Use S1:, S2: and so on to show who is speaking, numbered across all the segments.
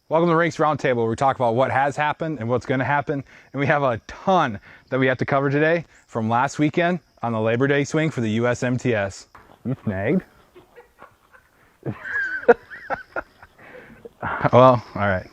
S1: Welcome to Rink's Roundtable, where we talk about what has happened and what's going to happen. And we have a ton that we have to cover today from last weekend on the Labor Day Swing for the USMTS. You snagged? Well, all right.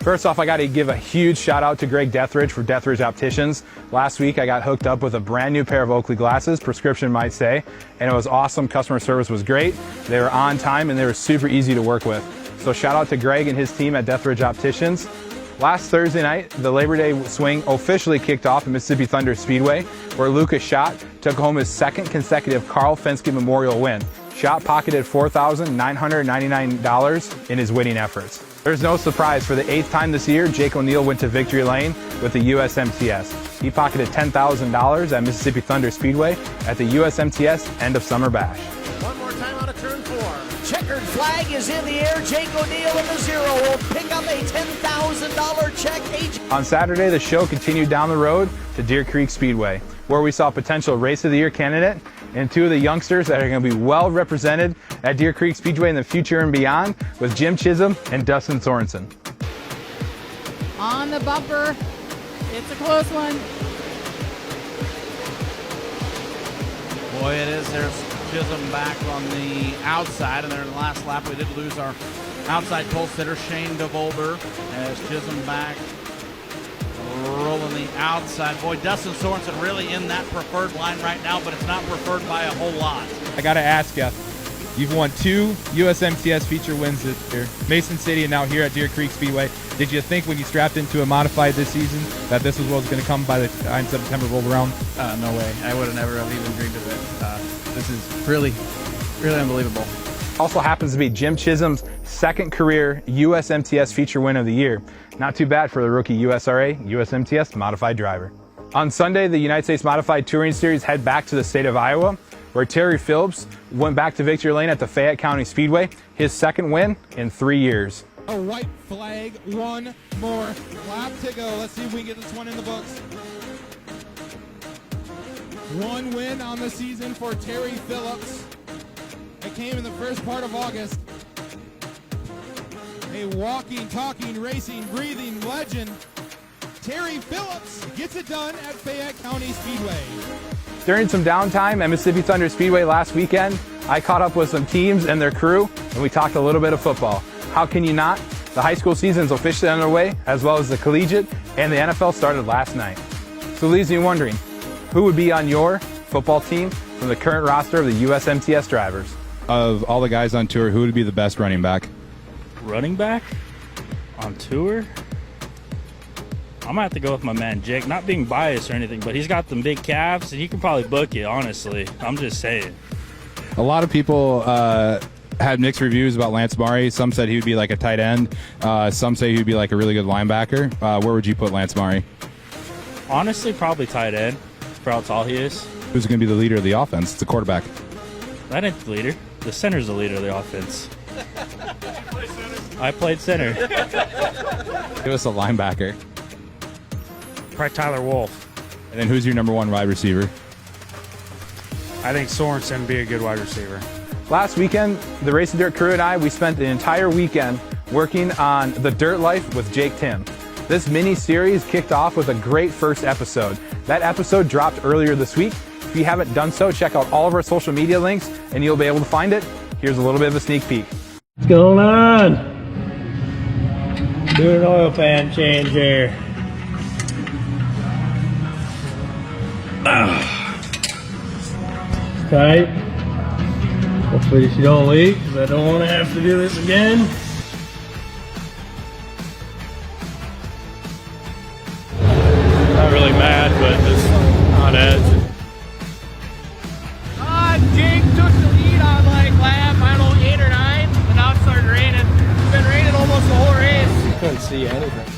S1: First off, I got to give a huge shout out to Greg Deathridge for Deathridge Opticians. Last week, I got hooked up with a brand new pair of Oakley glasses, prescription might say, and it was awesome. Customer service was great. They were on time and they were super easy to work with. So shout out to Greg and his team at Deathridge Opticians. Last Thursday night, the Labor Day Swing officially kicked off at Mississippi Thunder Speedway, where Lucas Schott took home his second consecutive Carl Fenske Memorial win. Schott pocketed $4,999 in his winning efforts. There's no surprise, for the 8th time this year, Jake O'Neill went to victory lane with the USMTS. He pocketed $10,000 at Mississippi Thunder Speedway at the USMTS End of Summer Bash.
S2: One more time out of turn 4. Checkered flag is in the air. Jake O'Neill in the 0 will pick up a $10,000 check.
S1: On Saturday, the show continued down the road to Deer Creek Speedway, where we saw potential Race of the Year candidate and two of the youngsters that are going to be well represented at Deer Creek Speedway in the future and beyond, with Jim Chisholm and Dustin Sorensen.
S3: On the bumper, it's a close one.
S4: Boy, it is. There's Chisholm back on the outside, and there in the last lap we did lose our outside pole sitter, Shane DeVolder, as Chisholm back rolling the outside. Boy, Dustin Sorensen really in that preferred line right now, but it's not preferred by a whole lot.
S5: I got to ask you, you've won 2 USMTS feature wins this year, Mason City and now here at Deer Creek Speedway. Did you think when you strapped into a modified this season that this was what was going to come by the time September rolled around?
S4: No way. I would have never have even dreamed of it. This is really, really unbelievable.
S1: Also happens to be Jim Chisholm's second career USMTS feature win of the year. Not too bad for the rookie USRA USMTS modified driver. On Sunday, the United States Modified Touring Series head back to the state of Iowa, where Terry Phillips went back to victory lane at the Fayette County Speedway, his second win in 3 years.
S5: A white flag, one more lap to go. Let's see if we can get this one in the books. One win on the season for Terry Phillips. It came in the first part of August. A walking, talking, racing, breathing legend, Terry Phillips gets it done at Fayette County Speedway.
S1: During some downtime at Mississippi Thunder Speedway last weekend, I caught up with some teams and their crew, and we talked a little bit of football. How can you not? The high school season is officially underway, as well as the collegiate, and the NFL started last night. So it leaves me wondering, who would be on your football team from the current roster of the USMTS drivers?
S5: Of all the guys on tour, who would be the best running back?
S6: Running back on tour? I'm gonna have to go with my man Jake. Not being biased or anything, but he's got them big calves and he can probably book it, honestly. I'm just saying.
S5: A lot of people had mixed reviews about Lance Murray. Some said he would be like a tight end. Some say he would be like a really good linebacker. Where would you put Lance Murray?
S6: Honestly, probably tight end for how tall he is.
S5: Who's going to be the leader of the offense? It's the quarterback.
S6: That ain't the leader. The center's the leader of the offense. I played center.
S5: Give us a linebacker.
S6: Probably Tyler Wolf.
S5: And then who's your number 1 wide receiver?
S7: I think Sorensen would be a good wide receiver.
S1: Last weekend, the RacinDirt crew and I, we spent the entire weekend working on The Dirt Life with Jake Tim. This mini-series kicked off with a great first episode. That episode dropped earlier this week. If you haven't done so, check out all of our social media links and you'll be able to find it. Here's a little bit of a sneak peek.
S8: What's going on? Doing an oil pan change here. Tight. Hopefully she don't leak, because I don't want to have to do this again. Not really mad, but just on edge.
S3: Jake took the lead on like lap, I don't know, 8 or 9, and now it started raining. It's been raining almost the whole race.
S8: Couldn't see anything.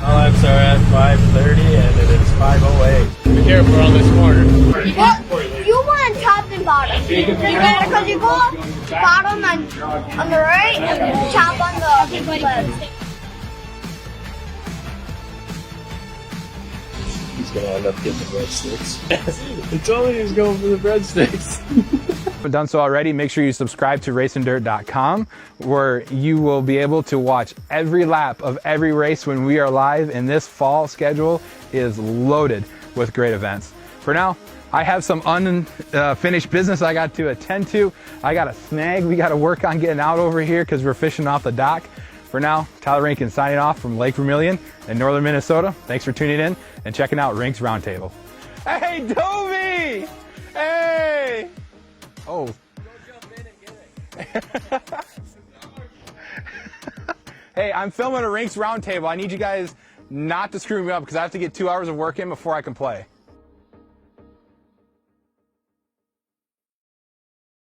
S8: All laps are at 5:30 and it is 5:08. Be careful on this corner.
S9: Well, you want top and bottom. Because you go bottom on the right and top on the left.
S8: gonna end up getting the breadsticks. He told me he was going for the breadsticks.
S1: If you've done so already, make sure you subscribe to RacinDirt.com, where you will be able to watch every lap of every race when we are live, and this fall schedule is loaded with great events. For now, I have some unfinished business I got to attend to. I got a snag we got to work on getting out over here because we're fishing off the dock. For now, Tyler Rink signing off from Lake Vermilion in northern Minnesota. Thanks for tuning in and checking out Rink's Roundtable. Hey, Dovey! Hey! Oh. Go jump in and get it. Hey, I'm filming a Rink's Roundtable. I need you guys not to screw me up because I have to get 2 hours of work in before I can play.